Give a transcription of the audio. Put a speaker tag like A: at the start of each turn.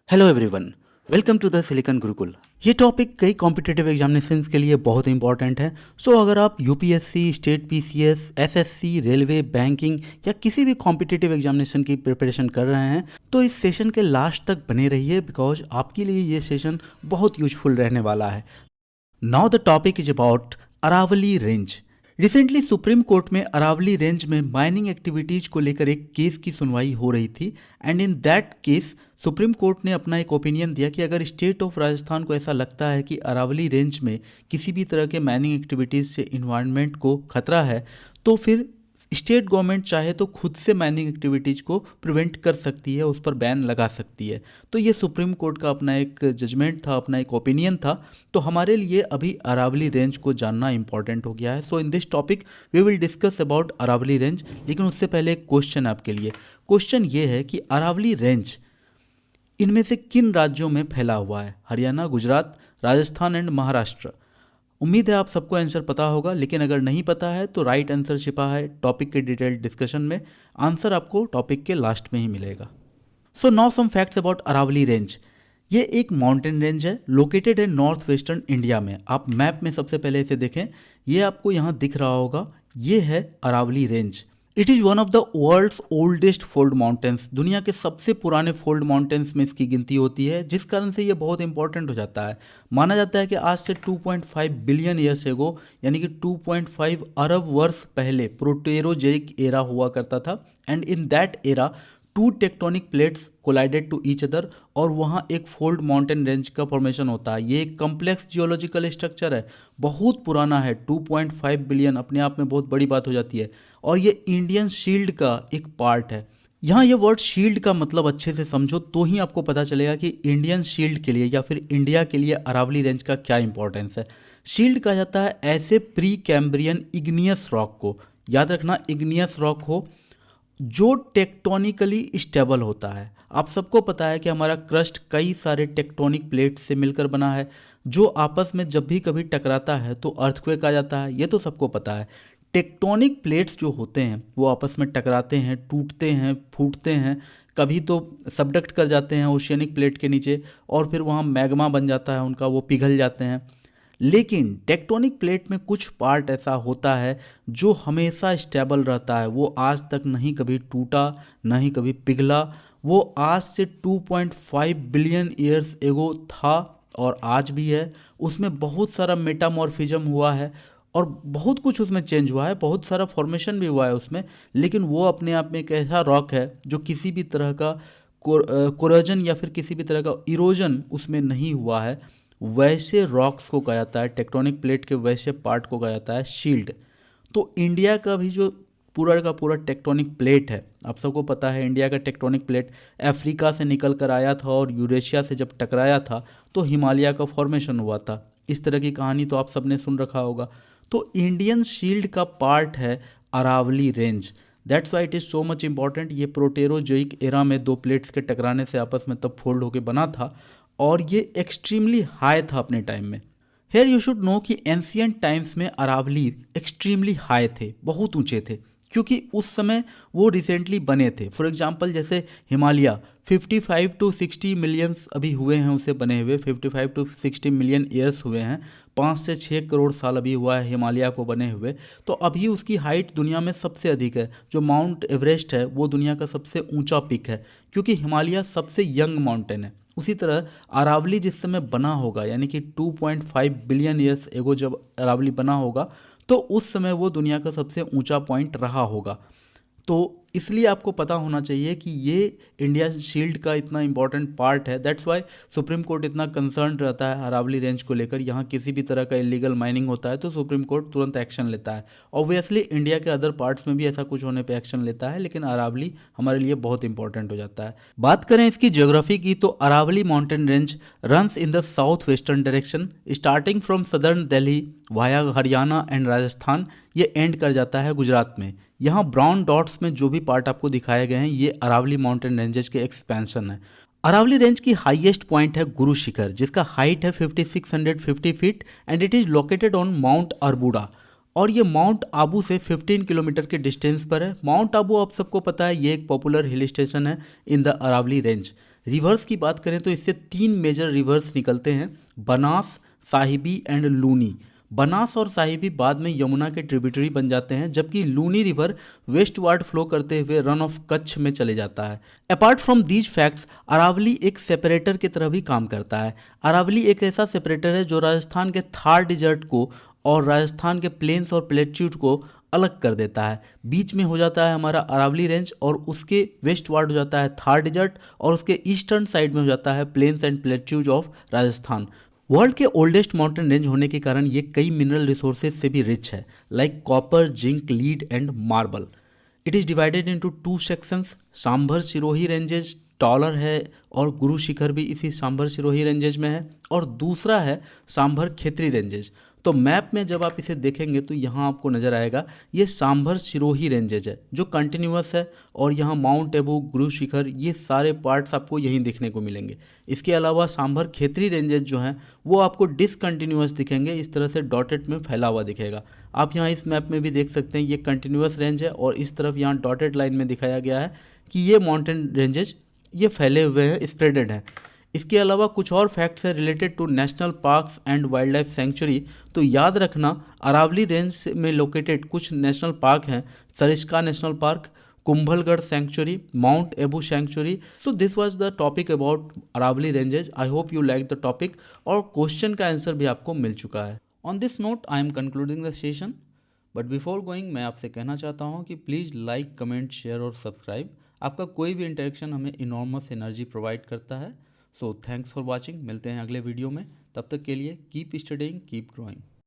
A: Hello everyone, welcome to the Silicon Gurukul. ये topic कई competitive examinations के लिए बहुत इंपॉर्टेंट है। सो अगर आप UPSC, state PCS, SSC, railway, banking या किसी भी कॉम्पिटिटिव एग्जामिनेशन की प्रिपरेशन कर रहे हैं तो इस सेशन के लास्ट तक बने रहिए, बिकॉज आपके लिए ये सेशन बहुत यूजफुल रहने वाला है। Now the topic is about Aravali range. Recently Supreme Court में अरावली रेंज में माइनिंग एक्टिविटीज को लेकर एक केस की सुनवाई हो रही थी and in that case Supreme Court ने अपना एक ओपिनियन दिया कि अगर स्टेट ऑफ राजस्थान को ऐसा लगता है कि अरावली रेंज में किसी भी तरह के माइनिंग एक्टिविटीज़ से इन्वायरमेंट को खतरा है तो फिर स्टेट गवर्नमेंट चाहे तो खुद से माइनिंग एक्टिविटीज़ को प्रिवेंट कर सकती है, उस पर बैन लगा सकती है। तो ये सुप्रीम कोर्ट का अपना एक जजमेंट था, अपना एक ओपिनियन था। तो हमारे लिए अभी अरावली रेंज को जानना इंपॉर्टेंट हो गया है। So in this topic we will discuss about Aravali range. लेकिन उससे पहले एक क्वेश्चन आपके लिए। क्वेश्चन ये है कि अरावली रेंज इनमें से किन राज्यों में फैला हुआ है? हरियाणा, गुजरात, राजस्थान एंड महाराष्ट्र। उम्मीद है आप सबको आंसर पता होगा, लेकिन अगर नहीं पता है तो राइट आंसर छिपा है टॉपिक के डिटेल्ड डिस्कशन में। आंसर आपको टॉपिक के लास्ट में ही मिलेगा। So now some facts about Aravali range. ये एक माउंटेन रेंज है located in north western India में। आप मैप में सबसे पहले इसे देखें, ये आपको यहाँ दिख रहा होगा, ये है Aravali range. It is one of the world's oldest fold mountains. दुनिया के सबसे पुराने फोल्ड माउंटेन्स में इसकी गिनती होती है, जिस कारण से ये बहुत इंपॉर्टेंट हो जाता है। माना जाता है कि आज से 2.5 बिलियन ईयर्स एगो, यानी कि 2.5 अरब वर्ष पहले प्रोटेरोजोइक एरा हुआ करता था and in that era two tectonic plates collided to each other और वहाँ एक फोल्ड माउंटेन रेंज का फॉर्मेशन होता है। ये एक कम्प्लेक्स जियोलॉजिकल स्ट्रक्चर है, बहुत पुराना है। 2.5 बिलियन अपने आप में बहुत बड़ी बात हो जाती है और ये इंडियन शील्ड का एक पार्ट है। यहाँ ये वर्ड शील्ड का मतलब अच्छे से समझो तो ही आपको पता चलेगा कि इंडियन शील्ड के लिए या फिर इंडिया के लिए अरावली रेंज का क्या इंपॉर्टेंस है। शील्ड कहा जाता है ऐसे प्री कैम्ब्रियन इग्नियस रॉक को, याद रखना इग्नियस रॉक हो, जो टेक्टोनिकली स्टेबल होता है। आप सबको पता है कि हमारा क्रस्ट कई सारे टेक्टोनिक प्लेट से मिलकर बना है, जो आपस में जब भी कभी टकराता है तो अर्थक्वेक आ जाता है, ये तो सबको पता है। टेक्टोनिक प्लेट्स जो होते हैं वो आपस में टकराते हैं, टूटते हैं, फूटते हैं, कभी तो सबडक्ट कर जाते हैं ओशियनिक प्लेट के नीचे और फिर वहाँ मैग्मा बन जाता है उनका, वो पिघल जाते हैं। लेकिन टेक्टोनिक प्लेट में कुछ पार्ट ऐसा होता है जो हमेशा स्टेबल रहता है, वो आज तक नहीं कभी टूटा, नहीं कभी पिघला। वो आज से 2.5 बिलियन ईयर्स एगो था और आज भी है। उसमें बहुत सारा मेटामॉर्फिज्म हुआ है और बहुत कुछ उसमें चेंज हुआ है, बहुत सारा फॉर्मेशन भी हुआ है उसमें। लेकिन वो अपने आप में एक ऐसा रॉक है जो किसी भी तरह का कोरोजन या फिर किसी भी तरह का इरोजन उसमें नहीं हुआ है। वैसे रॉक्स को कहा जाता है, टेक्टोनिक प्लेट के वैसे पार्ट को कहा जाता है शील्ड। तो इंडिया का भी जो पूरा का पूरा टेक्टोनिक प्लेट है, आप सबको पता है इंडिया का टेक्टोनिक प्लेट अफ्रीका से निकल कर आया था और यूरेशिया से जब टकराया था तो हिमालय का फॉर्मेशन हुआ था। इस तरह की कहानी तो आप सबने सुन रखा होगा। तो इंडियन शील्ड का पार्ट है Aravali range. That's why it is so much important. ये प्रोटेरोजोइक एरा में दो प्लेट्स के टकराने से आपस में तब फोल्ड होकर बना था और ये एक्सट्रीमली हाई था अपने टाइम में। हेयर यू शुड नो कि एंशियंट टाइम्स में अरावली एक्सट्रीमली हाई थे, बहुत ऊंचे थे, क्योंकि उस समय वो रिसेंटली बने थे। फॉर एग्जांपल जैसे हिमालय 55 टू 60 मिलियंस अभी हुए हैं उसे बने हुए, 55 टू 60 मिलियन ईयर्स हुए हैं, 5 से 6 करोड़ साल अभी हुआ है हिमालय को बने हुए। तो अभी उसकी हाइट दुनिया में सबसे अधिक है। जो माउंट एवरेस्ट है वो दुनिया का सबसे ऊंचा पिक है, क्योंकि हिमालय सबसे यंग माउंटेन है। उसी तरह अरावली जिस समय बना होगा, यानी कि 2.5 बिलियन ईयर्स एगो जब अरावली बना होगा तो उस समय वो दुनिया का सबसे ऊंचा पॉइंट रहा होगा। तो इसलिए आपको पता होना चाहिए कि ये इंडिया शील्ड का इतना इंपॉर्टेंट पार्ट है। दैट्स वाई सुप्रीम कोर्ट इतना कंसर्न रहता है अरावली रेंज को लेकर। यहाँ किसी भी तरह का इलीगल माइनिंग होता है तो सुप्रीम कोर्ट तुरंत एक्शन लेता है। ऑब्वियसली इंडिया के अदर पार्ट्स में भी ऐसा कुछ होने पे एक्शन लेता है, लेकिन अरावली हमारे लिए बहुत इंपॉर्टेंट हो जाता है। बात करें इसकी ज्योग्राफी की तो Aravali mountain range runs in the south western direction starting from southern Delhi via Haryana and Rajasthan. ये एंड कर जाता है गुजरात में। यहाँ ब्राउन डॉट्स में जो भी पार्ट आपको दिखाए गए हैं ये अरावली माउंटेन रेंजेस के एक्सपेंशन है। अरावली रेंज की हाईएस्ट पॉइंट है गुरु शिखर, जिसका हाइट है 5650 feet and it is located on mount Arbuda. और ये माउंट आबू से 15 किलोमीटर के डिस्टेंस पर है। माउंट आबू आप सबको पता है ये एक पॉपुलर हिल स्टेशन है in the Aravali range. Rivers की बात करें तो इससे 3 मेजर रिवर्स निकलते हैं, बनास, साहिबी एंड लूनी। बनास और साहिबी बाद में यमुना के ट्रिब्यूटरी बन जाते हैं, जबकि लूनी रिवर वेस्टवार्ड फ्लो करते हुए रन ऑफ कच्छ में चले जाता है। Apart from these facts, Aravali एक सेपरेटर की तरह भी काम करता है। अरावली एक ऐसा सेपरेटर है जो राजस्थान के थार डिजर्ट को और राजस्थान के प्लेन्स और प्लेट्यूड को अलग कर देता है। बीच में हो जाता है हमारा अरावली रेंज और उसके वेस्ट वार्ड हो जाता है थार डिजर्ट और उसके ईस्टर्न साइड में हो जाता है plains and plateaus of Rajasthan. World के ओल्डेस्ट माउंटेन रेंज होने के कारण ये कई मिनरल रिसोर्सेज से भी रिच है, like copper, zinc, lead and marble. It is divided into 2 sections. Sambar Sirohi ranges taller है और गुरु शिखर भी इसी सांभर सिरोही रेंजेज में है, और दूसरा है सांभर खेतरी रेंजेज। तो मैप में जब आप इसे देखेंगे तो यहाँ आपको नज़र आएगा ये सांभर सिरोही रेंजेज है जो कंटिन्यूअस है, और यहाँ माउंट एबू, गुरु शिखर, ये सारे पार्ट्स आपको यहीं दिखने को मिलेंगे। इसके अलावा सांभर खेतरी रेंजेज जो हैं वो आपको डिसकंटिन्यूअस दिखेंगे, इस तरह से डॉटेड में फैला हुआ दिखेगा। आप यहाँ इस मैप में भी देख सकते हैं ये कंटिन्यूअस रेंज है और इस तरफ यहाँ डॉटेड लाइन में दिखाया गया है कि ये माउंटेन रेंजेज ये फैले हुए हैं, स्प्रेडेड हैं। इसके अलावा कुछ और फैक्ट्स है related to national parks and wildlife sanctuary. तो याद रखना अरावली रेंज में लोकेटेड कुछ नेशनल पार्क हैं, Sariska national park, Kumbhalgarh sanctuary, mount Abu sanctuary. So this was the topic about Aravali ranges. I hope you like the topic और question का answer भी आपको मिल चुका है। On this note I am concluding the session, but before going मैं आपसे कहना चाहता हूँ कि प्लीज़ लाइक, कमेंट, शेयर और सब्सक्राइब। आपका कोई भी इंटरेक्शन हमें इनॉर्मस एनर्जी प्रोवाइड करता है। So thanks for watching. मिलते हैं अगले वीडियो में, तब तक के लिए कीप स्टडिंग, कीप ग्रोइंग।